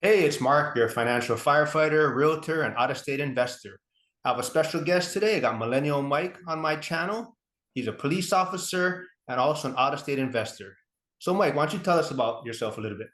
Hey, it's Mark, your financial firefighter, realtor, and out-of-state investor. I have a special guest today. I got Millennial Mike on my channel. He's a police officer and also an out-of-state investor. So, Mike, why don't you tell us about yourself a little bit?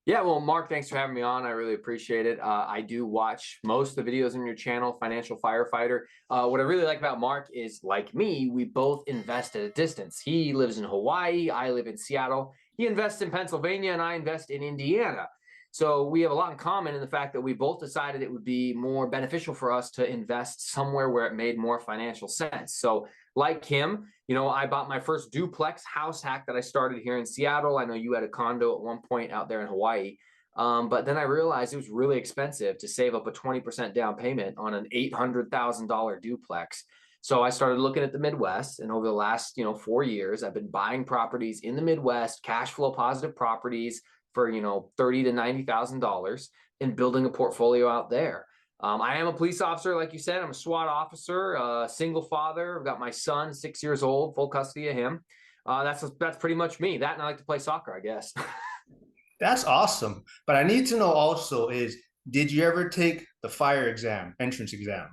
Yeah, well, Mark, thanks for having me on. I really appreciate it. I do watch most of the videos on your channel, Financial Firefighter. What I really like about Mark is, like me, we both invest at a distance. He lives in Hawaii, I live in Seattle. He invests in Pennsylvania, and I invest in Indiana. So we have a lot in common in the fact that we both decided it would be more beneficial for us to invest somewhere where it made more financial sense. So like him, I bought my first duplex house hack that I started here in Seattle. I know you had a condo at one point out there in Hawaii. But then I realized it was really expensive to save up a 20% down payment on an $800,000 duplex. So I started looking at the Midwest, and over the last, 4 years, I've been buying properties in the Midwest, cash flow positive properties for, $30,000 to $90,000, and building a portfolio out there. I am a police officer, like you said. I'm a SWAT officer, a single father. I've got my son, 6 years old, full custody of him. That's pretty much me. That, and I like to play soccer, I guess. That's awesome. But I need to know also is, did you ever take the fire exam, entrance exam?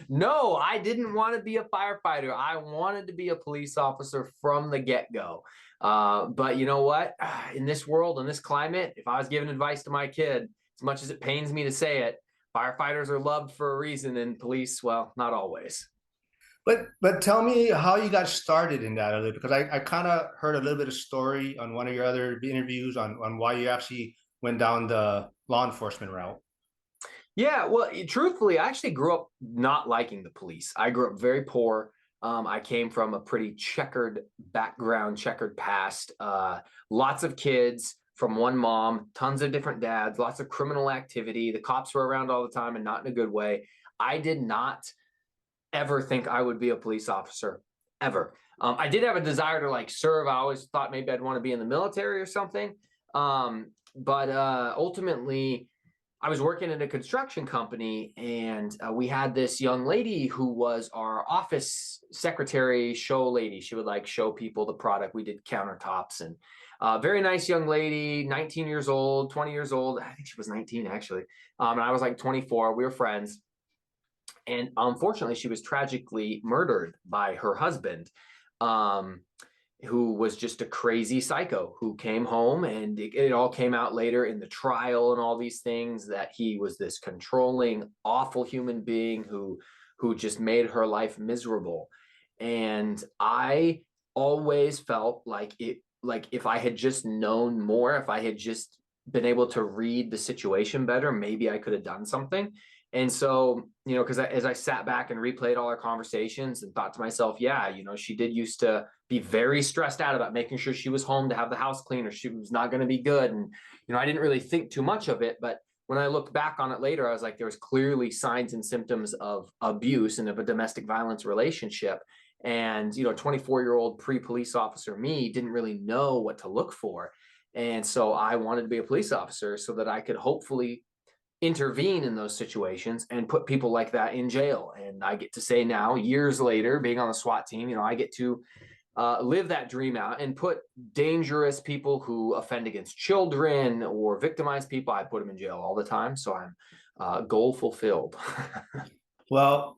No, I didn't want to be a firefighter. I wanted to be a police officer from the get-go. But you know what? In this world, in this climate, if I was giving advice to my kid, as much as it pains me to say it, firefighters are loved for a reason, and police, well, not always. But tell me how you got started in that a little, because I kind of heard a little bit of story on one of your other interviews on why you actually went down the law enforcement route. Yeah, well, truthfully, I actually grew up not liking the police. I grew up very poor. I came from a pretty checkered background, checkered past. Lots of kids from one mom, tons of different dads, lots of criminal activity. The cops were around all the time and not in a good way. I did not ever think I would be a police officer, ever. I did have a desire to like serve. I always thought maybe I'd want to be in the military or something. But ultimately, I was working in a construction company, and we had this young lady who was our office secretary, show lady. She would like show people the product. We did countertops, and very nice young lady, 19 years old, 20 years old. I think she was 19 actually. And I was like 24. We were friends. And unfortunately, she was tragically murdered by her husband, um, who was just a crazy psycho who came home, and it all came out later in the trial and all these things that he was this controlling, awful human being who just made her life miserable. And I always felt like if I had just known more, if I had just been able to read the situation better, maybe I could have done something. And so, because as I sat back and replayed all our conversations and thought to myself, yeah, she did used to be very stressed out about making sure she was home to have the house clean, or she was not going to be good. And, I didn't really think too much of it. But when I looked back on it later, I was like, there was clearly signs and symptoms of abuse and of a domestic violence relationship. And, 24-year-old pre-police officer me didn't really know what to look for. And so I wanted to be a police officer so that I could hopefully intervene in those situations and put people like that in jail. And I get to say now, years later, being on the SWAT team, I get to live that dream out and put dangerous people who offend against children or victimize people. I put them in jail all the time. So I'm goal fulfilled. Well,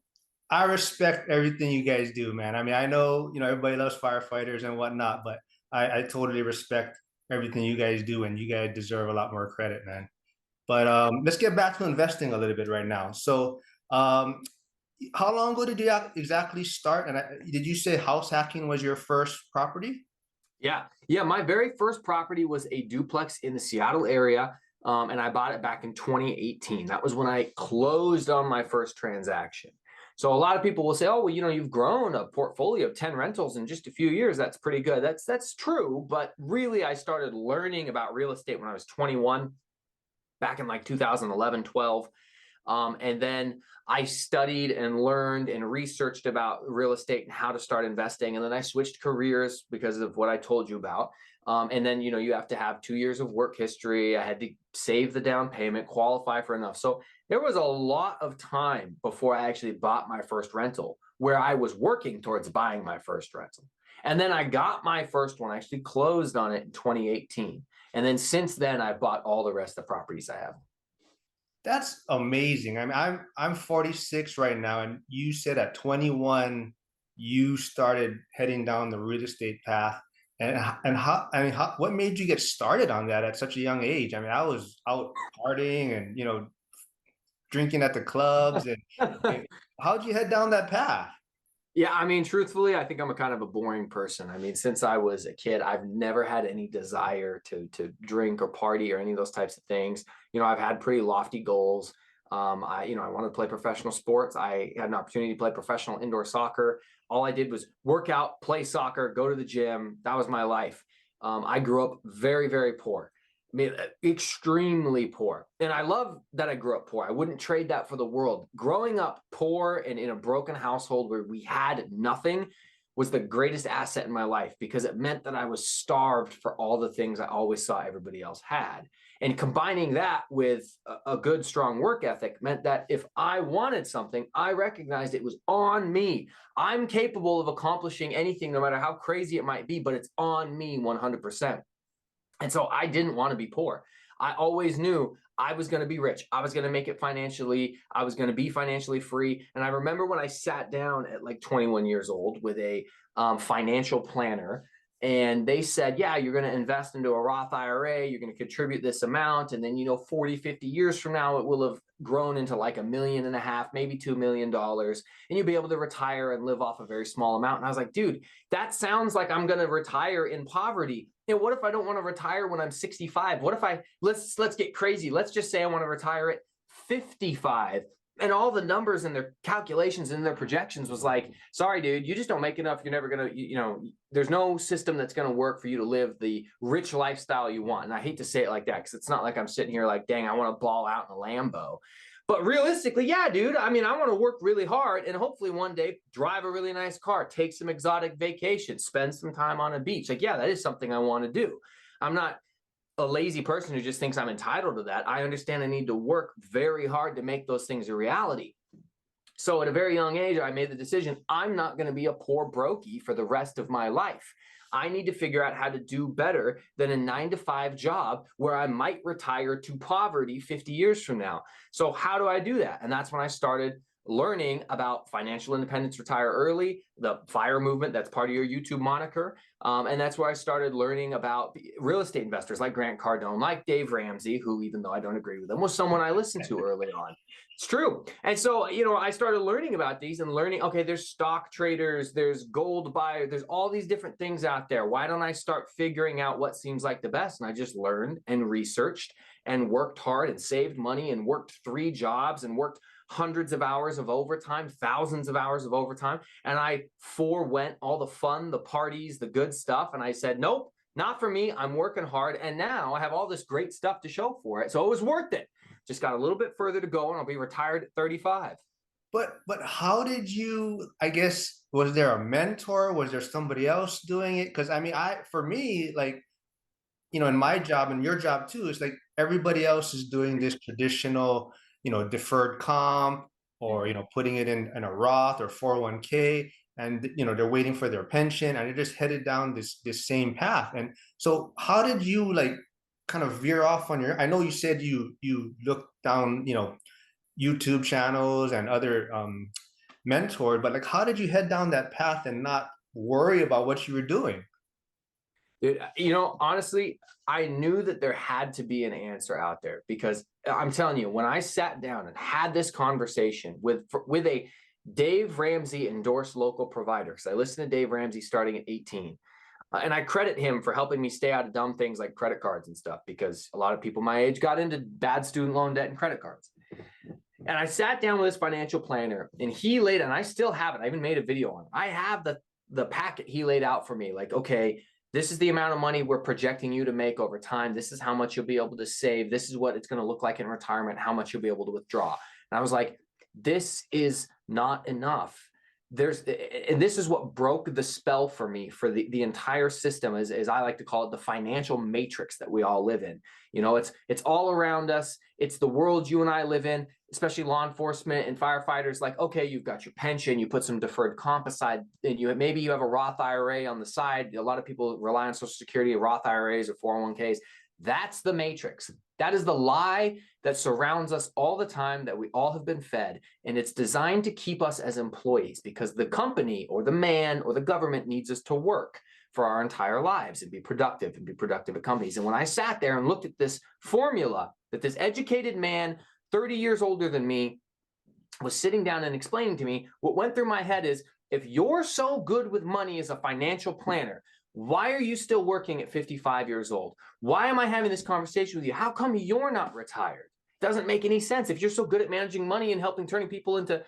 I respect everything you guys do, man. I mean, I know, everybody loves firefighters and whatnot, but I totally respect everything you guys do, and you guys deserve a lot more credit, man. But let's get back to investing a little bit right now. So, how long ago did you exactly start? And did you say house hacking was your first property? Yeah. Yeah. My very first property was a duplex in the Seattle area. And I bought it back in 2018. That was when I closed on my first transaction. So a lot of people will say, oh, well, you've grown a portfolio of 10 rentals in just a few years. That's pretty good. That's true. But really, I started learning about real estate when I was 21, back in like 2011, 12. And then I studied and learned and researched about real estate and how to start investing. And then I switched careers because of what I told you about. And then, you have to have 2 years of work history. I had to save the down payment, qualify for enough. So there was a lot of time before I actually bought my first rental, where I was working towards buying my first rental. And then I got my first one, I actually closed on it in 2018. And then since then, I've bought all the rest of the properties I have. That's amazing. I mean, I'm 46 right now, and you said at 21 you started heading down the real estate path. And how, I mean, what made you get started on that at such a young age? I mean, I was out partying and, drinking at the clubs, and how'd you head down that path? Yeah, I mean, truthfully, I think I'm a kind of a boring person. I mean, since I was a kid, I've never had any desire to drink or party or any of those types of things. I've had pretty lofty goals. I wanted to play professional sports. I had an opportunity to play professional indoor soccer. All I did was work out, play soccer, go to the gym. That was my life. I grew up very, very poor. I mean, extremely poor. And I love that I grew up poor. I wouldn't trade that for the world. Growing up poor and in a broken household where we had nothing was the greatest asset in my life, because it meant that I was starved for all the things I always saw everybody else had. And combining that with a good, strong work ethic meant that if I wanted something, I recognized it was on me. I'm capable of accomplishing anything, no matter how crazy it might be, but it's on me 100%. And so I didn't want to be poor. I always knew I was going to be rich. I was going to make it financially. I was going to be financially free. And I remember when I sat down at like 21 years old with a financial planner, and they said, yeah, you're going to invest into a Roth IRA. You're going to contribute this amount. And then, 40, 50 years from now, it will have grown into like $1.5 million, maybe $2 million. And you'll be able to retire and live off a very small amount. And I was like, dude, that sounds like I'm going to retire in poverty. What if I don't want to retire when I'm 65? What if let's get crazy. Let's just say I want to retire at 55. And all the numbers and their calculations and their projections was like, sorry, dude, you just don't make enough. You're never going to, there's no system that's going to work for you to live the rich lifestyle you want. And I hate to say it like that, because it's not like I'm sitting here like, dang, I want to ball out in a Lambo. But realistically, yeah, dude, I mean, I want to work really hard and hopefully one day drive a really nice car, take some exotic vacations, spend some time on a beach. Like, yeah, that is something I want to do. I'm not a lazy person who just thinks I'm entitled to that. I understand I need to work very hard to make those things a reality. So at a very young age, I made the decision, I'm not going to be a poor brokey for the rest of my life. I need to figure out how to do better than a 9-to-5 job where I might retire to poverty 50 years from now. So how do I do that? And that's when I started learning about financial independence, retire early, the FIRE movement, that's part of your YouTube moniker. And that's where I started learning about real estate investors like Grant Cardone, like Dave Ramsey, who, even though I don't agree with him, was someone I listened to early on. It's true. And so, I started learning about these and learning, okay, there's stock traders, there's gold buyers, there's all these different things out there. Why don't I start figuring out what seems like the best? And I just learned and researched and worked hard and saved money and worked 3 jobs and worked hundreds of hours of overtime, thousands of hours of overtime. And I forewent all the fun, the parties, the good stuff. And I said, nope, not for me. I'm working hard. And now I have all this great stuff to show for it. So it was worth it. Just got a little bit further to go and I'll be retired at 35. But how did you, I guess, was there a mentor? Was there somebody else doing it? Because I mean, for me, like, in my job and your job too, it's like everybody else is doing this traditional, deferred comp, or, putting it in a Roth or 401k, and, they're waiting for their pension, and they're just headed down this same path. And so how did you like kind of veer off on your, I know you said you looked down, YouTube channels and other mentors, but like, how did you head down that path and not worry about what you were doing? Dude, honestly, I knew that there had to be an answer out there, because I'm telling you, when I sat down and had this conversation with a Dave Ramsey endorsed local provider, because I listened to Dave Ramsey starting at 18. And I credit him for helping me stay out of dumb things like credit cards and stuff, because a lot of people my age got into bad student loan debt and credit cards. And I sat down with this financial planner, and he laid, and I still have it. I even made a video on it. I have the packet he laid out for me. Like, okay, this is the amount of money we're projecting you to make over time. This is how much you'll be able to save. This is what it's going to look like in retirement, how much you'll be able to withdraw. And I was like, this is not enough. And this is what broke the spell for me for the entire system, as I like to call it, the financial matrix that we all live in. It's all around us. It's the world you and I live in, especially law enforcement and firefighters. Like, okay, you've got your pension, you put some deferred comp aside, and maybe you have a Roth IRA on the side. A lot of people rely on Social Security, Roth IRAs or 401ks. That's the matrix. That is the lie that surrounds us all the time, that we all have been fed. And it's designed to keep us as employees because the company or the man or the government needs us to work for our entire lives and be productive at companies. And when I sat there and looked at this formula that this educated man, 30 years older than me, was sitting down and explaining to me, what went through my head is, if you're so good with money as a financial planner, why are you still working at 55 years old? Why am I having this conversation with you? How come you're not retired? Doesn't make any sense. If you're so good at managing money and helping turning people into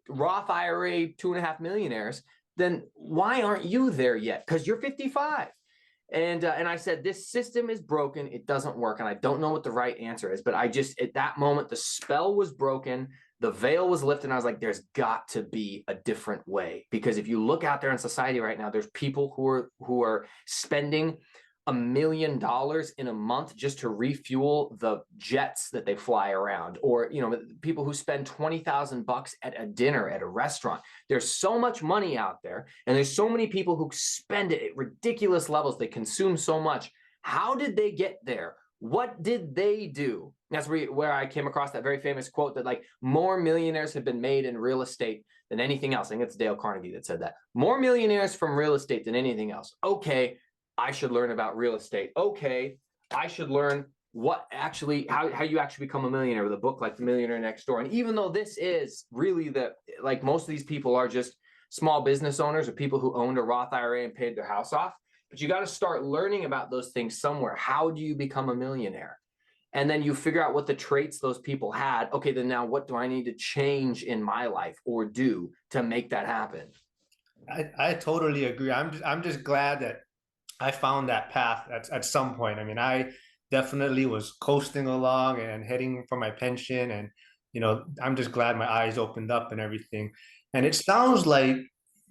Roth IRA 2.5 millionaires, then why aren't you there yet? Because you're 55. And I said, this system is broken. It doesn't work. And I don't know what the right answer is. But I just, at that moment, the spell was broken. The veil was lifted. And I was like, there's got to be a different way. Because if you look out there in society right now, there's people who are spending $1 million in a month just to refuel the jets that they fly around, or people who spend $20,000 at a dinner at a restaurant. There's so much money out there, and there's so many people who spend it at ridiculous levels. They consume so much. How did they get there? What did they do? That's where I came across that very famous quote that, like, more millionaires have been made in real estate than anything else. I think it's Dale Carnegie that said that. More millionaires from real estate than anything else. Okay, I should learn about real estate. Okay, I should learn how you actually become a millionaire with a book like The Millionaire Next Door. And even though this is really like most of these people are just small business owners or people who owned a Roth IRA and paid their house off, but you got to start learning about those things somewhere. How do you become a millionaire? And then you figure out what the traits those people had. Okay, then now what do I need to change in my life or do to make that happen? I totally agree. I'm just glad that I found that path at some point. I mean, I definitely was coasting along and heading for my pension, and I'm just glad my eyes opened up and everything. And it sounds like,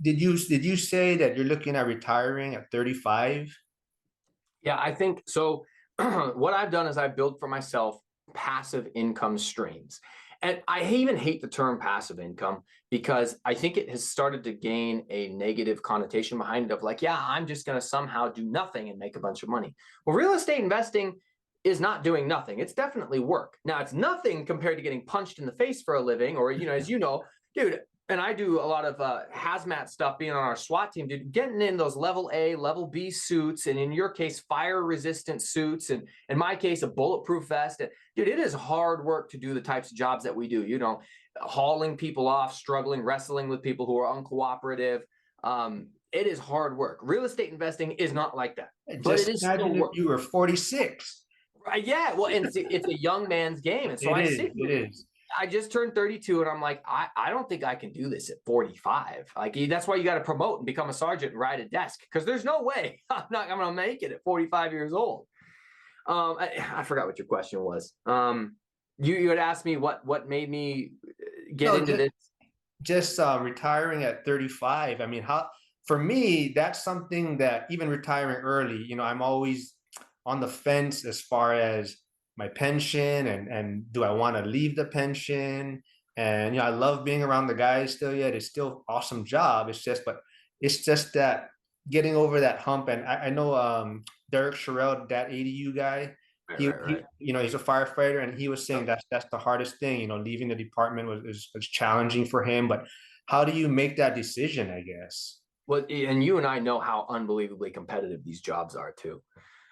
did you say that you're looking at retiring at 35? Yeah, I think so. What I've done is I've built for myself passive income streams. And I even hate the term passive income because I think it has started to gain a negative connotation behind it of like, yeah, I'm just going to somehow do nothing and make a bunch of money. Well, real estate investing is not doing nothing. It's definitely work. Now, it's nothing compared to getting punched in the face for a living, or, as you know, dude, and I do a lot of hazmat stuff being on our SWAT team, dude, getting in those level A, level B suits, and in your case, fire resistant suits, and in my case, a bulletproof vest. And dude, it is hard work to do the types of jobs that we do, hauling people off, struggling, wrestling with people who are uncooperative. It is hard work. Real estate investing is not like that, but Just it is imagine still if work. you were 46. Right, yeah, well, and it's a young man's game. And so It I is. sit It here, is. I just turned 32 and I'm like, I don't think I can do this at 45. Like, that's why you got to promote and become a sergeant and ride a desk, because there's no way I'm going to make it at 45 years old. I forgot what your question was. You had asked me what made me get No, into this. just retiring at 35. I mean, for me, that's something that, even retiring early, I'm always on the fence as far as my pension, and do I want to leave the pension? And I love being around the guys still yet. It's still awesome job. It's just that getting over that hump. And I know Derek Sherrill, that ADU guy, Right. he's a firefighter, and he was saying that's the hardest thing. Leaving the department was challenging for him. But how do you make that decision, I guess? Well, and you and I know how unbelievably competitive these jobs are too.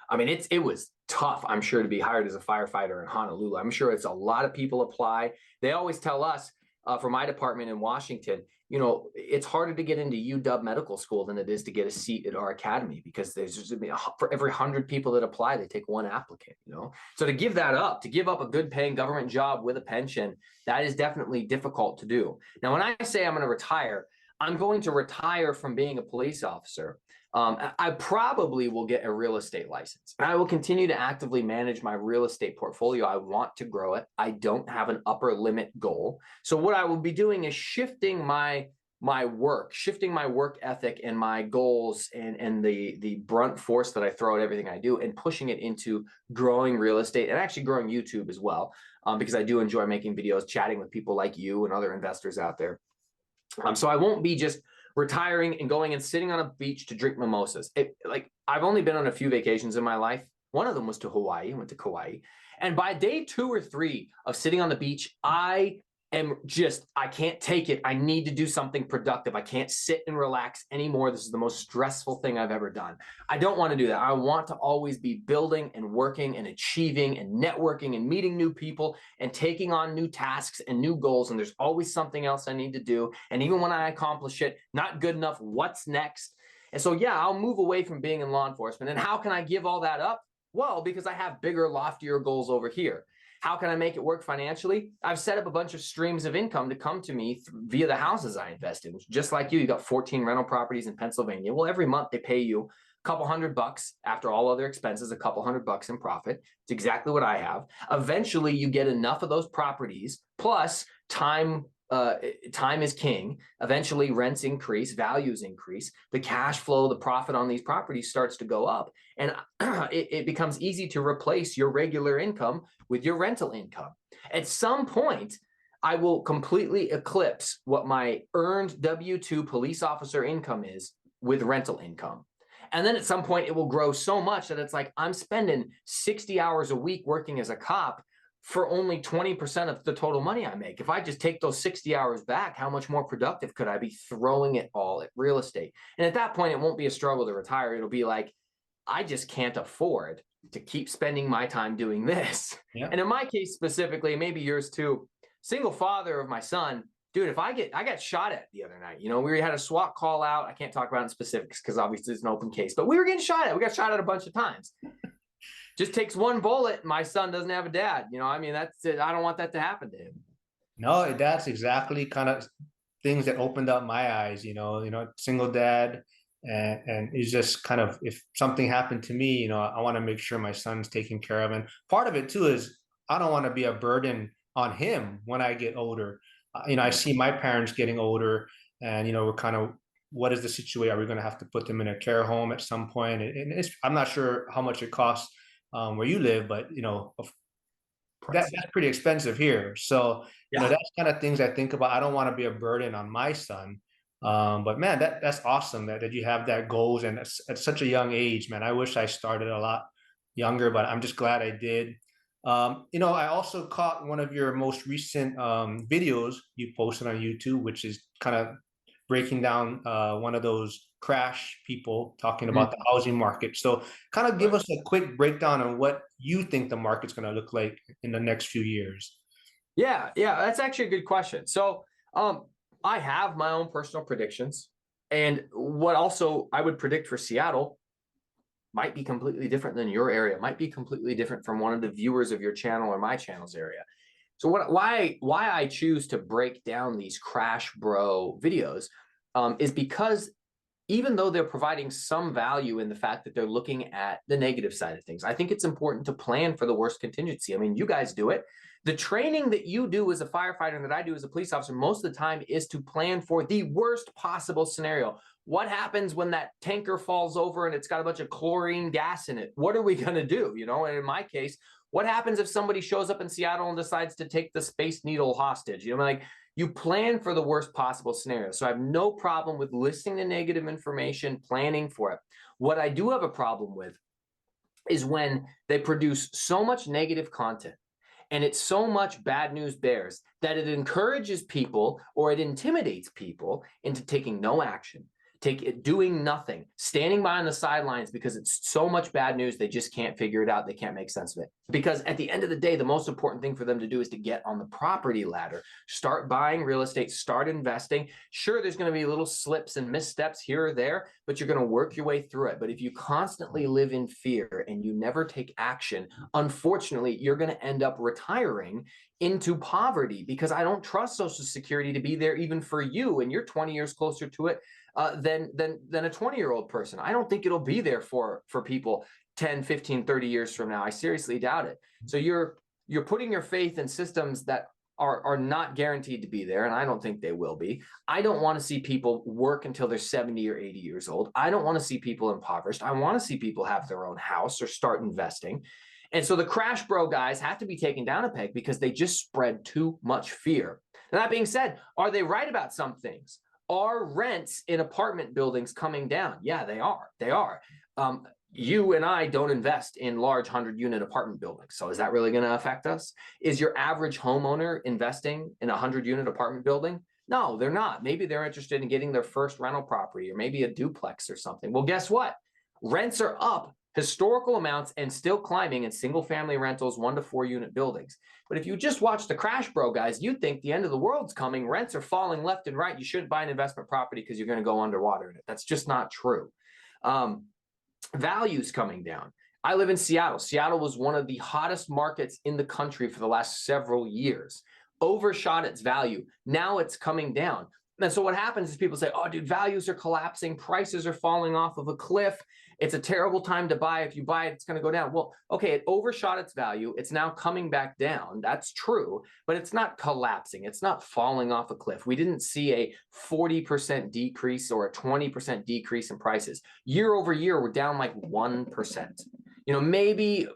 I mean, it was tough, I'm sure, to be hired as a firefighter in Honolulu. I'm sure it's a lot of people apply. They always tell us for my department in Washington, it's harder to get into UW Medical School than it is to get a seat at our academy, because there's just, for every 100 people that apply, they take one applicant, So to give up a good paying government job with a pension, that is definitely difficult to do. Now, when I say I'm going to retire, I'm going to retire from being a police officer. I probably will get a real estate license, and I will continue to actively manage my real estate portfolio. I want to grow it. I don't have an upper limit goal. So what I will be doing is shifting my work ethic and my goals and the brunt force that I throw at everything I do, and pushing it into growing real estate and actually growing YouTube as well, because I do enjoy making videos, chatting with people like you and other investors out there. So I won't be just retiring and going and sitting on a beach to drink mimosas. Like, I've only been on a few vacations in my life. One of them was to Hawaii. I went to Kauai. And by day 2 or 3 of sitting on the beach, I can't take it. I need to do something productive. I can't sit and relax anymore. This is the most stressful thing I've ever done. I don't want to do that. I want to always be building and working and achieving and networking and meeting new people and taking on new tasks and new goals. And there's always something else I need to do. And even when I accomplish it, not good enough, what's next? And so, yeah, I'll move away from being in law enforcement. And how can I give all that up? Well, because I have bigger, loftier goals over here. How can I make it work financially? I've set up a bunch of streams of income to come to me via the houses I invest in. Just like you got 14 rental properties in Pennsylvania. Well, every month they pay you a couple $100 after all other expenses, a couple $100 in profit. It's exactly what I have. Eventually, you get enough of those properties plus time. Time is king. Eventually, rents increase, values increase. The cash flow, the profit on these properties starts to go up, and it becomes easy to replace your regular income with your rental income. At some point, I will completely eclipse what my earned W-2 police officer income is with rental income. And then at some point, it will grow so much that it's like I'm spending 60 hours a week working as a cop for only 20% of the total money I make. If I just take those 60 hours back, how much more productive could I be throwing it all at real estate? And at that point, it won't be a struggle to retire. It'll be like, I just can't afford to keep spending my time doing this. Yeah. And in my case specifically, maybe yours too, single father of my son, dude, if I got shot at the other night, we had a SWAT call out. I can't talk about it in specifics because obviously it's an open case, but we were getting shot at. We got shot at a bunch of times. Just takes one bullet. My son doesn't have a dad. That's it. I don't want that to happen to him. No, that's exactly kind of things that opened up my eyes, single dad. And it's just kind of, if something happened to me, I want to make sure my son's taken care of. And part of it too is I don't want to be a burden on him when I get older. I see my parents getting older and, we're kind of, what is the situation? Are we going to have to put them in a care home at some point? And I'm not sure how much it costs where you live, but that's pretty expensive here. So that's kind of things I think about. I don't want to be a burden on my son. But man, that's awesome that you have that goals and at such a young age, man. I wish I started a lot younger, but I'm just glad I did. I also caught one of your most recent videos you posted on YouTube, which is kind of breaking down one of those crash people talking about the housing market. So kind of give us a quick breakdown on what you think the market's going to look like in the next few years. Yeah, that's actually a good question. So I have my own personal predictions. And what also I would predict for Seattle might be completely different than your area, might be completely different from one of the viewers of your channel or my channel's area. So why I choose to break down these crash bro videos is because even though they're providing some value in the fact that they're looking at the negative side of things, I think it's important to plan for the worst contingency. I mean, you guys do it. The training that you do as a firefighter and that I do as a police officer most of the time is to plan for the worst possible scenario. What happens when that tanker falls over and it's got a bunch of chlorine gas in it? What are we going to do? And in my case, what happens if somebody shows up in Seattle and decides to take the Space Needle hostage? You plan for the worst possible scenario. So I have no problem with listing the negative information, planning for it. What I do have a problem with is when they produce so much negative content and it's so much bad news bears that it encourages people or it intimidates people into taking no action, doing nothing, standing by on the sidelines because it's so much bad news they just can't figure it out. They can't make sense of it. Because at the end of the day, the most important thing for them to do is to get on the property ladder, start buying real estate, start investing. Sure, there's going to be little slips and missteps here or there, but you're going to work your way through it. But if you constantly live in fear and you never take action, unfortunately, you're going to end up retiring into poverty because I don't trust Social Security to be there even for you. And you're 20 years closer to it than a 20-year-old person. I don't think it'll be there for people 10, 15, 30 years from now. I seriously doubt it. So you're putting your faith in systems that are not guaranteed to be there, and I don't think they will be. I don't want to see people work until they're 70 or 80 years old. I don't want to see people impoverished. I want to see people have their own house or start investing. And so the crash bro guys have to be taken down a peg because they just spread too much fear. And that being said, are they right about some things? Are rents in apartment buildings coming down? Yeah, they are. They are. you and I don't invest in large 100-unit apartment buildings. So is that really going to affect us? Is your average homeowner investing in a 100-unit apartment building? No, they're not. Maybe they're interested in getting their first rental property or maybe a duplex or something. Well, guess what? Rents are up historical amounts and still climbing in single family rentals, 1 to 4 unit buildings. But if you just watch the crash, bro, guys, you'd think the end of the world's coming. Rents are falling left and right. You shouldn't buy an investment property because you're going to go underwater in it. That's just not true. Values coming down. I live in Seattle. Seattle was one of the hottest markets in the country for the last several years. Overshot its value. Now it's coming down. And so what happens is people say, oh, dude, values are collapsing. Prices are falling off of a cliff. It's a terrible time to buy. If you buy it, it's going to go down. Well, okay, it overshot its value. It's now coming back down. That's true, but it's not collapsing. It's not falling off a cliff. We didn't see a 40% decrease or a 20% decrease in prices. Year over year, we're down like 1%. Maybe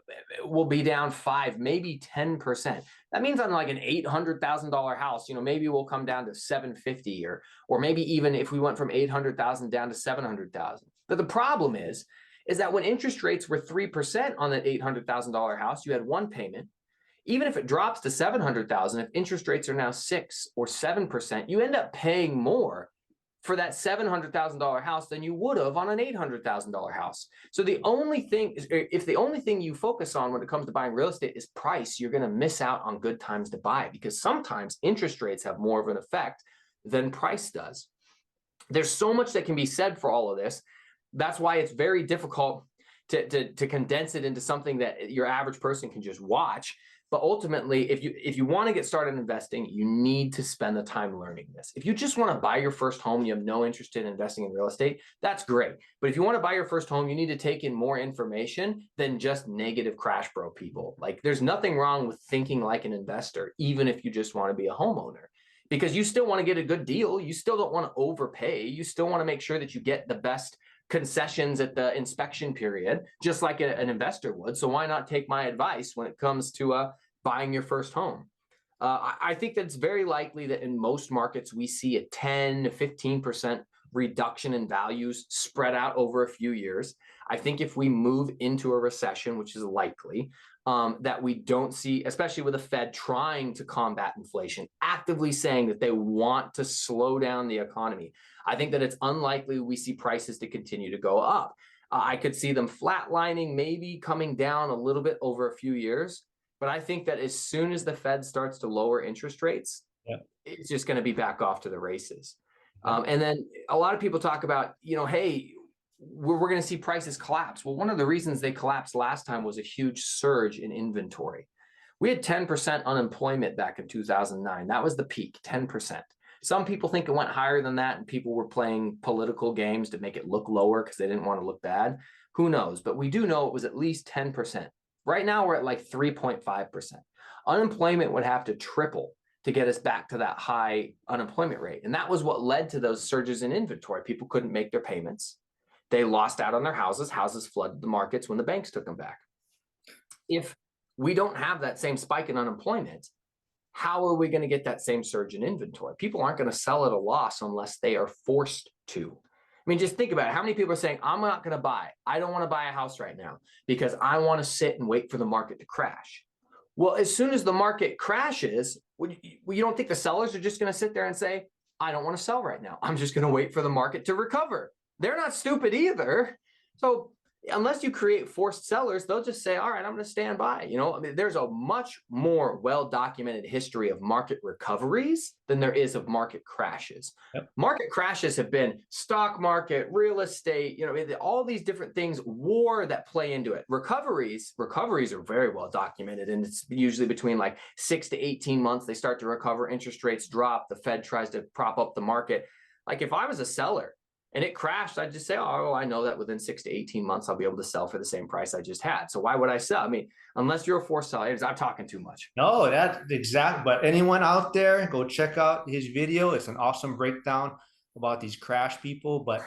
we'll be down 5, maybe 10%. That means on like an $800,000 house, maybe we'll come down to 750, or maybe even if we went from 800,000 down to 700,000. But the problem is that when interest rates were 3% on that $800,000 house, you had one payment. Even if it drops to 700,000, if interest rates are now 6 or 7%, you end up paying more for that $700,000 house than you would have on an $800,000 house. So the only thing is, if the only thing you focus on when it comes to buying real estate is price, you're going to miss out on good times to buy, because sometimes interest rates have more of an effect than price does. There's so much that can be said for all of this. That's why it's very difficult to condense it into something that your average person can just watch. But ultimately, if you want to get started investing, you need to spend the time learning this. If you just want to buy your first home, you have no interest in investing in real estate, that's great. But if you want to buy your first home, you need to take in more information than just negative crash bro people. Like, there's nothing wrong with thinking like an investor, even if you just want to be a homeowner, because you still want to get a good deal. You still don't want to overpay. You still want to make sure that you get the best concessions at the inspection period, just like an investor would. So why not take my advice when it comes to buying your first home? I think that it's very likely that in most markets, we see a 10 to 15% reduction in values spread out over a few years. I think if we move into a recession, which is likely, that we don't see, especially with the Fed trying to combat inflation, actively saying that they want to slow down the economy, I think that it's unlikely we see prices to continue to go up. I could see them flatlining, maybe coming down a little bit over a few years. But I think that as soon as the Fed starts to lower interest rates, it's just going to be back off to the races. And then a lot of people talk about, hey, we're going to see prices collapse. Well, one of the reasons they collapsed last time was a huge surge in inventory. We had 10% unemployment back in 2009. That was the peak, 10%. Some people think it went higher than that, and people were playing political games to make it look lower because they didn't want to look bad. Who knows? But we do know it was at least 10%. Right now, we're at like 3.5%. Unemployment would have to triple to get us back to that high unemployment rate. And that was what led to those surges in inventory. People couldn't make their payments. They lost out on their houses. Houses flooded the markets when the banks took them back. If we don't have that same spike in unemployment, how are we going to get that same surge in inventory? People aren't going to sell at a loss unless they are forced to. I mean, just think about it. How many people are saying, I'm not going to buy. I don't want to buy a house right now because I want to sit and wait for the market to crash. Well, as soon as the market crashes, you don't think the sellers are just going to sit there and say, I don't want to sell right now. I'm just going to wait for the market to recover. They're not stupid either. So unless you create forced sellers, they'll just say, all right, I'm going to stand by. I mean, there's a much more well-documented history of market recoveries than there is of market crashes. Yep. Market crashes have been stock market, real estate, all these different things, war that play into it. Recoveries are very well documented, and it's usually between like 6 to 18 months. They start to recover, interest rates drop, the Fed tries to prop up the market. Like if I was a seller and it crashed, I'd just say, oh, I know that within 6 to 18 months, I'll be able to sell for the same price I just had. So why would I sell? I mean, unless you're a forced seller, I'm talking too much. No, that's exact. But anyone out there, go check out his video. It's an awesome breakdown about these crash people. But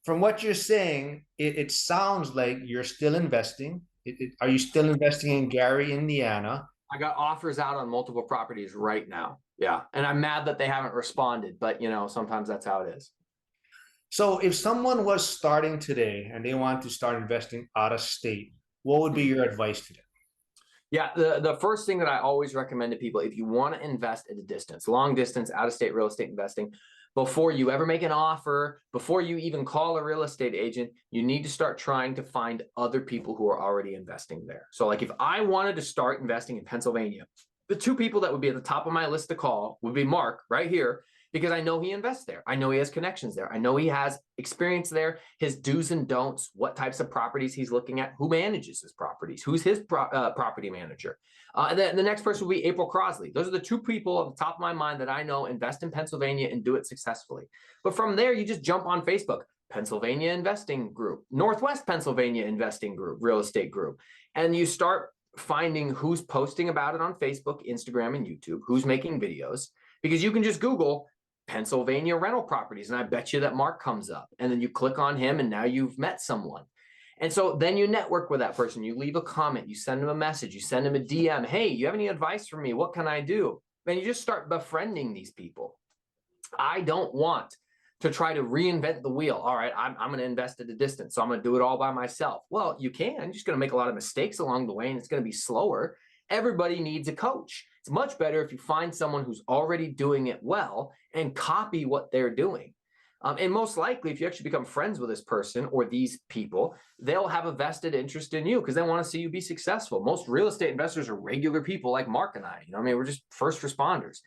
from what you're saying, it sounds like you're still investing. Are you still investing in Gary, Indiana? I got offers out on multiple properties right now. Yeah. And I'm mad that they haven't responded, but sometimes that's how it is. So if someone was starting today and they want to start investing out of state, what would be your advice to them? Yeah, the first thing that I always recommend to people, if you want to invest at a distance, long distance, out of state real estate investing, before you ever make an offer, before you even call a real estate agent, you need to start trying to find other people who are already investing there. So, like if I wanted to start investing in Pennsylvania, the two people that would be at the top of my list to call would be Mark right here, because I know he invests there. I know he has connections there. I know he has experience there, his do's and don'ts, what types of properties he's looking at, who manages his properties, who's his property manager. And then the next person would be April Crosley. Those are the two people at the top of my mind that I know invest in Pennsylvania and do it successfully. But from there, you just jump on Facebook. Pennsylvania Investing Group, Northwest Pennsylvania Investing Group, Real Estate Group. And you start finding who's posting about it on Facebook, Instagram, and YouTube, who's making videos, because you can just Google Pennsylvania rental properties. And I bet you that Mark comes up, and then you click on him and now you've met someone. And so then you network with that person. You leave a comment, you send them a message, you send them a DM. Hey, you have any advice for me? What can I do? And you just start befriending these people. I don't want to try to reinvent the wheel. All right, I'm going to invest at a distance, so I'm going to do it all by myself. Well, you can. You're just going to make a lot of mistakes along the way, and it's going to be slower. Everybody needs a coach. It's much better if you find someone who's already doing it well and copy what they're doing. And most likely, if you actually become friends with this person or these people, they'll have a vested interest in you because they want to see you be successful. Most real estate investors are regular people like Mark and I. I mean, we're just first responders.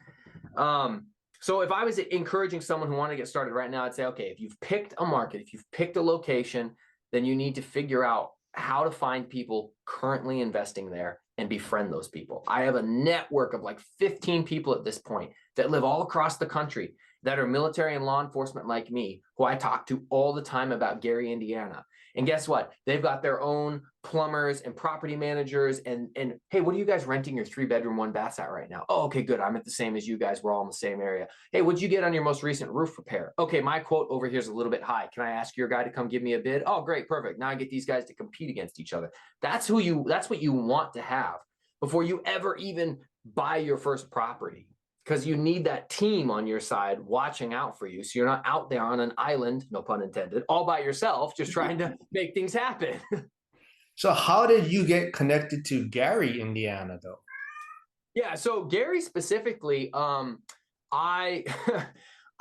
So if I was encouraging someone who wanted to get started right now, I'd say, okay, if you've picked a market, if you've picked a location, then you need to figure out how to find people currently investing there and befriend those people. I have a network of like 15 people at this point that live all across the country that are military and law enforcement like me, who I talk to all the time about Gary, Indiana. And guess what? They've got their own plumbers and property managers. And hey, what are you guys renting your 3-bedroom, 1-bath at right now? Oh, okay, good. I'm at the same as you guys. We're all in the same area. Hey, what'd you get on your most recent roof repair? Okay, my quote over here is a little bit high. Can I ask your guy to come give me a bid? Oh, great, perfect. Now I get these guys to compete against each other. That's what you want to have before you ever even buy your first property, because you need that team on your side watching out for you, so you're not out there on an island, no pun intended, all by yourself just trying to make things happen. So how did you get connected to Gary, Indiana, though? Yeah, so Gary specifically, I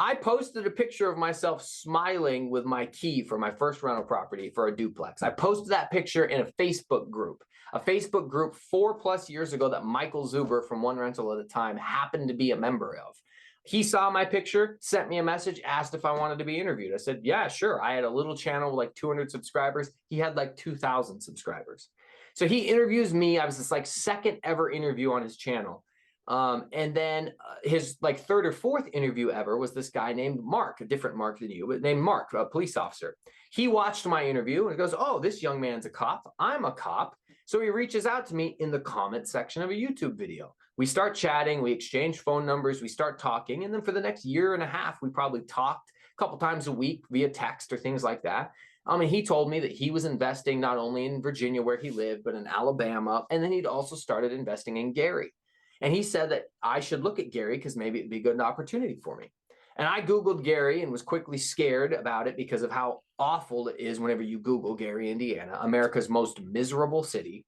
I posted a picture of myself smiling with my key for my first rental property for a duplex. I posted that picture in a Facebook group 4+ years ago that Michael Zuber from One Rental at a Time happened to be a member of. He saw my picture, sent me a message, asked if I wanted to be interviewed. I said, yeah, sure. I had a little channel with like 200 subscribers. He had like 2,000 subscribers. So he interviews me. I was this like second ever interview on his channel. And then his like third or fourth interview ever was this guy named Mark, a different Mark than you, but named Mark, a police officer. He watched my interview and goes, oh, this young man's a cop. I'm a cop. So he reaches out to me in the comment section of a YouTube video. We start chatting, we exchange phone numbers, we start talking. And then for the next year and a half, we probably talked a couple times a week via text or things like that. And he told me that he was investing not only in Virginia where he lived, but in Alabama. And then he'd also started investing in Gary. And he said that I should look at Gary because maybe it'd be a good opportunity for me. And I Googled Gary and was quickly scared about it because of how awful it is whenever you Google Gary, Indiana, America's most miserable city.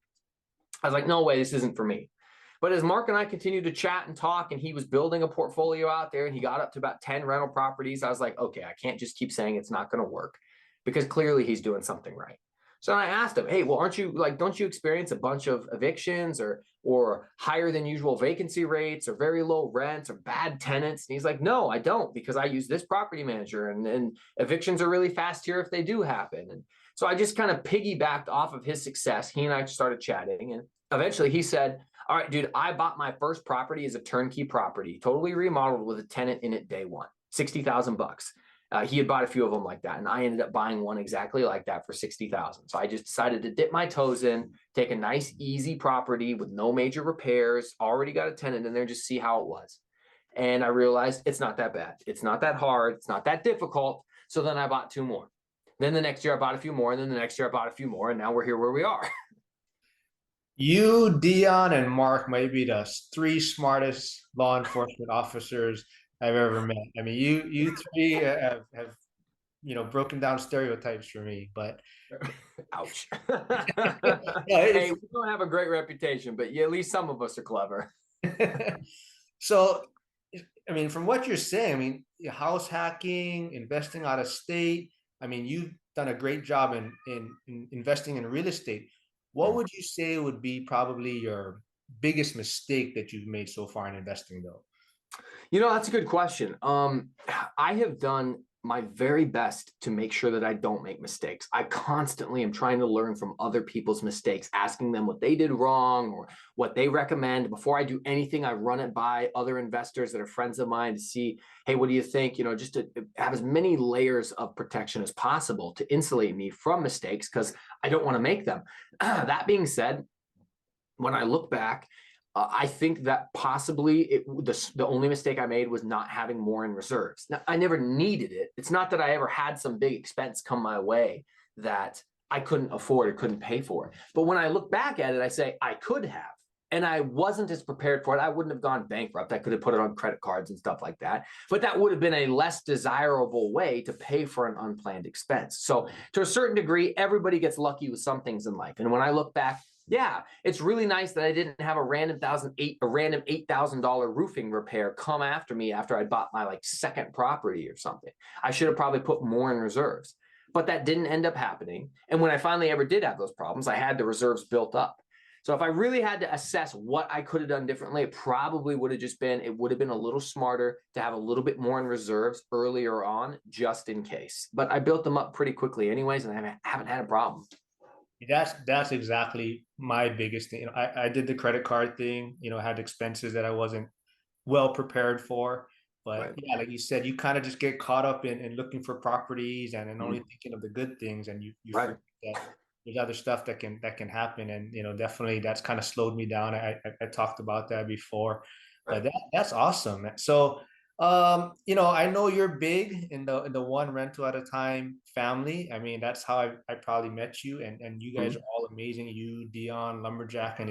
I was like, no way, this isn't for me. But as Mark and I continued to chat and talk, and he was building a portfolio out there, and he got up to about 10 rental properties, I was like, okay, I can't just keep saying it's not going to work, because clearly he's doing something right. So I asked him, hey, well, don't you experience a bunch of evictions or higher than usual vacancy rates or very low rents or bad tenants? And he's like, no, I don't, because I use this property manager, and evictions are really fast here if they do happen. And so I just kind of piggybacked off of his success. He and I started chatting, and eventually he said, all right, dude, I bought my first property as a turnkey property, totally remodeled with a tenant in it day one, $60,000. He had bought a few of them like that, and I ended up buying one exactly like that for $60,000. So I just decided to dip my toes in, take a nice, easy property with no major repairs, already got a tenant in there, just see how it was. And I realized it's not that bad. It's not that hard. It's not that difficult. So then I bought 2 more. Then the next year I bought a few more, and then the next year I bought a few more, and now we're here where we are. You, Dion, and Mark might be the 3 smartest law enforcement officers I've ever met. I mean, you three have broken down stereotypes for me. But Ouch. yeah, Hey, we don't have a great reputation, but yeah, at least some of us are clever. so, I mean, from what you're saying, I mean, house hacking, investing out of state. I mean, you've done a great job in investing in real estate. What Mm. would you say would be probably your biggest mistake that you've made so far in investing, though? That's a good question. I have done my very best to make sure that I don't make mistakes. I constantly am trying to learn from other people's mistakes, asking them what they did wrong or what they recommend. Before I do anything, I run it by other investors that are friends of mine to see, hey, what do you think? Just to have as many layers of protection as possible to insulate me from mistakes because I don't want to make them. That being said, when I look back, I think that possibly the only mistake I made was not having more in reserves. Now, I never needed it. It's not that I ever had some big expense come my way that I couldn't afford or couldn't pay for. But when I look back at it, I say I could have. And I wasn't as prepared for it. I wouldn't have gone bankrupt. I could have put it on credit cards and stuff like that. But that would have been a less desirable way to pay for an unplanned expense. So, to a certain degree, everybody gets lucky with some things in life. And when I look back, yeah, it's really nice that I didn't have a random $8,000 roofing repair come after me after I bought my second property or something. I should have probably put more in reserves, but that didn't end up happening. And when I finally ever did have those problems, I had the reserves built up. So if I really had to assess what I could have done differently, it probably would have been a little smarter to have a little bit more in reserves earlier on, just in case. But I built them up pretty quickly anyways, and I haven't had a problem. That's exactly my biggest thing. I did the credit card thing, had expenses that I wasn't well prepared for. But Right. yeah, like you said, you kind of just get caught up in looking for properties and only Mm. thinking of the good things, and you Right. forget that there's other stuff that can happen. And definitely that's kind of slowed me down. I talked about that before, but Right. that's awesome. So I know you're big in the one rental at a time family. I mean, that's how I probably met you, and you guys Mm. are all amazing. You, Dion, Lumberjack, and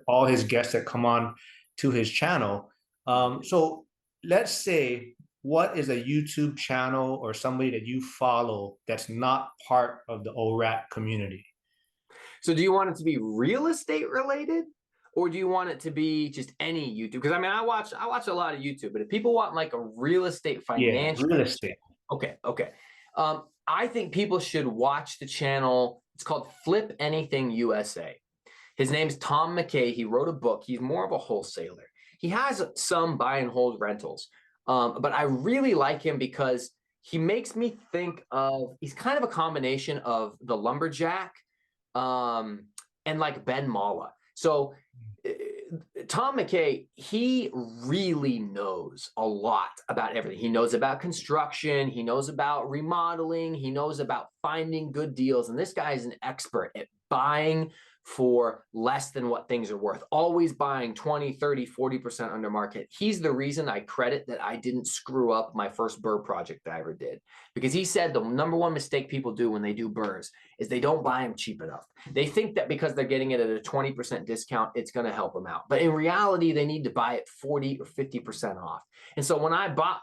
all his guests that come on to his channel. So let's say, what is a YouTube channel or somebody that you follow that's not part of the ORAT community? So do you want it to be real estate related? Or do you want it to be just any YouTube? Because I mean, I watch a lot of YouTube, but if people want like a real estate Yeah, financial, real estate. okay. I think people should watch the channel. It's called Flip Anything USA. His name's Tom McKay. He wrote a book. He's more of a wholesaler. He has some buy and hold rentals, but I really like him because he makes me think of. He's kind of a combination of the lumberjack um, and like Ben Mala. So uh, Tom McKay, he really knows a lot about everything. He knows about construction, he knows about remodeling, he knows about finding good deals. And this guy is an expert at buying for less than what things are worth, always buying 20, 30, 40% under market. He's the reason I credit that I didn't screw up my first burr project that I ever did. Because he said the number one mistake people do when they do burrs is they don't buy them cheap enough. They think that because they're getting it at a 20% discount, it's going to help them out. But in reality, they need to buy it 40 or 50% off. And so when I bought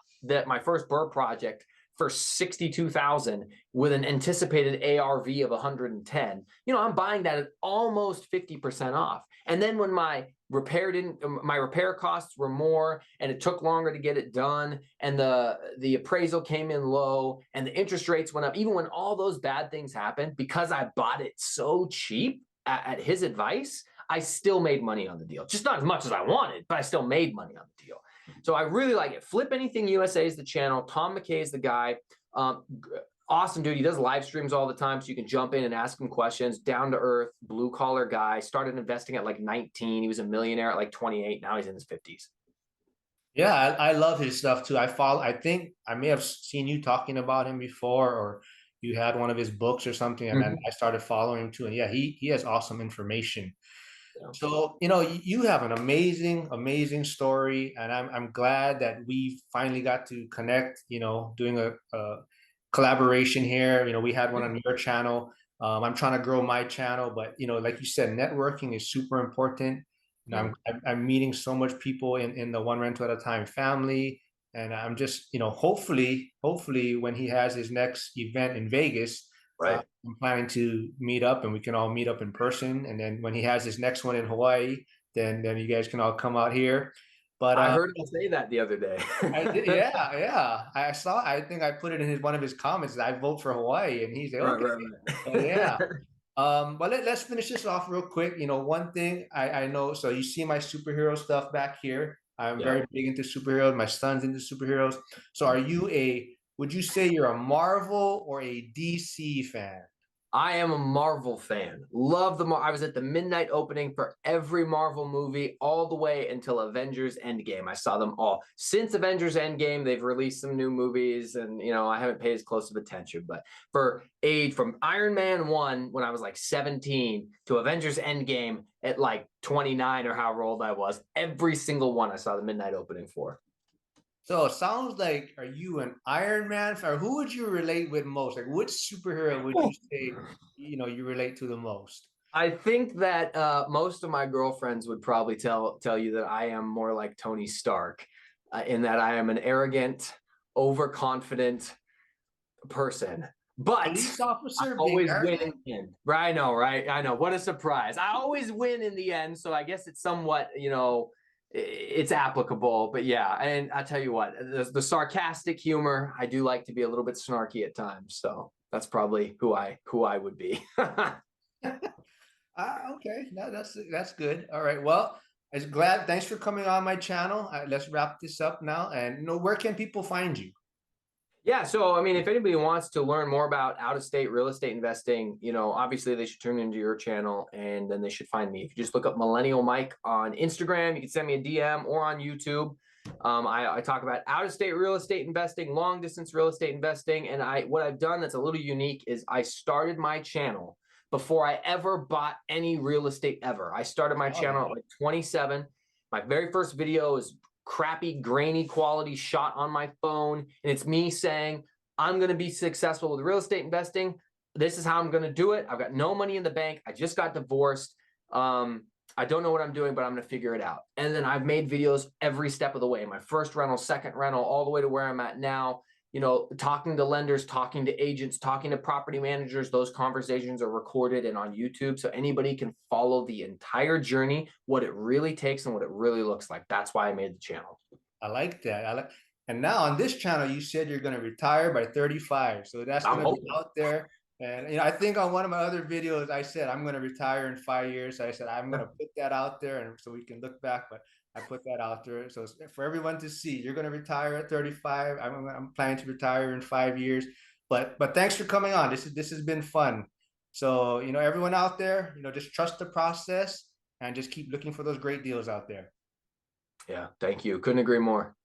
my first burr project for 62,000 with an anticipated ARV of 110, I'm buying that at almost 50% off. And then when my repair costs were more and it took longer to get it done and the appraisal came in low and the interest rates went up, even when all those bad things happened, because I bought it so cheap at his advice, I still made money on the deal. Just not as much as I wanted, but I still made money on the deal. So I really like it. Flip Anything USA is the channel. Tom McKay is the guy. Um, awesome dude. He does live streams all the time, so you can jump in and ask him questions. Down to earth, blue collar guy. Started investing at like 19. He was a millionaire at like 28. Now he's in his 50s. Yeah, I love his stuff too. I think I may have seen you talking about him before, or you had one of his books or something, and then Mhm. I started following him too. And yeah, he has awesome information. Yeah. So, you have an amazing, amazing story, and I'm glad that we finally got to connect, doing a collaboration here. We had one on your channel. I'm trying to grow my channel, but like you said, networking is super important. Yeah. I'm meeting so much people in the one rental at a time family. And I'm just, hopefully when he has his next event in Vegas, Right. I'm planning to meet up and we can all meet up in person. And then when he has his next one in Hawaii, then you guys can all come out here. But I heard him say that the other day. yeah, yeah. I saw. I think I put it in one of his comments. I vote for Hawaii, and he's like, Right, okay, right, yeah. right. But let's finish this off real quick. One thing I know. So you see my superhero stuff back here. I'm Yeah. very big into superheroes. My son's into superheroes. So would you say you're a Marvel or a DC fan? I am a Marvel fan. Love I was at the midnight opening for every Marvel movie all the way until Avengers Endgame. I saw them all. Since Avengers Endgame, they've released some new movies and I haven't paid as close of attention, but from Iron Man 1 when I was like 17 to Avengers Endgame at like 29 or however old I was, every single one I saw the midnight opening for. So it sounds like, are you an Iron Man fan? Or who would you relate with most? Like, which superhero would you say, you relate to the most? I think that most of my girlfriends would probably tell you that I am more like Tony Stark, in that I am an arrogant, overconfident person. But Police I officer being always win in arrogant? the end. Right? I know, right? I know. What a surprise! I always win in the end, so I guess it's somewhat, it's applicable. But yeah, and I tell you what, the sarcastic humor, I do like to be a little bit snarky at times. So that's probably who I would be. Okay, that's good. All right. Well, I was glad. Thanks for coming on my channel. Let's wrap this up now. And where can people find you? Yeah, so I mean, if anybody wants to learn more about out-of-state real estate investing, obviously they should tune into your channel and then they should find me. If you just look up Millennial Mike on Instagram, you can send me a DM or on YouTube. I talk about out-of-state real estate investing, long-distance real estate investing, and what I've done that's a little unique is I started my channel before I ever bought any real estate ever. I started my Oh, channel at like 27. My very first video is crappy, grainy quality shot on my phone. And it's me saying, I'm going to be successful with real estate investing. This is how I'm going to do it. I've got no money in the bank. I just got divorced. I don't know what I'm doing, but I'm going to figure it out. And then I've made videos every step of the way. My first rental, second rental, all the way to where I'm at now. Talking to lenders, talking to agents, talking to property managers, those conversations are recorded and on YouTube. So anybody can follow the entire journey, what it really takes and what it really looks like. That's why I made the channel. I like that. And now on this channel, you said you're going to retire by 35. So that's I'm going to be hoping. out there. And I think on one of my other videos, I said I'm going to retire in 5 years. So I said I'm going to put that out there, and so we can look back. But I put that out there, so for everyone to see, you're going to retire at 35. I'm planning to retire in 5 years. But thanks for coming on. This has been fun. So everyone out there, just trust the process and just keep looking for those great deals out there. Yeah, thank you. Couldn't agree more.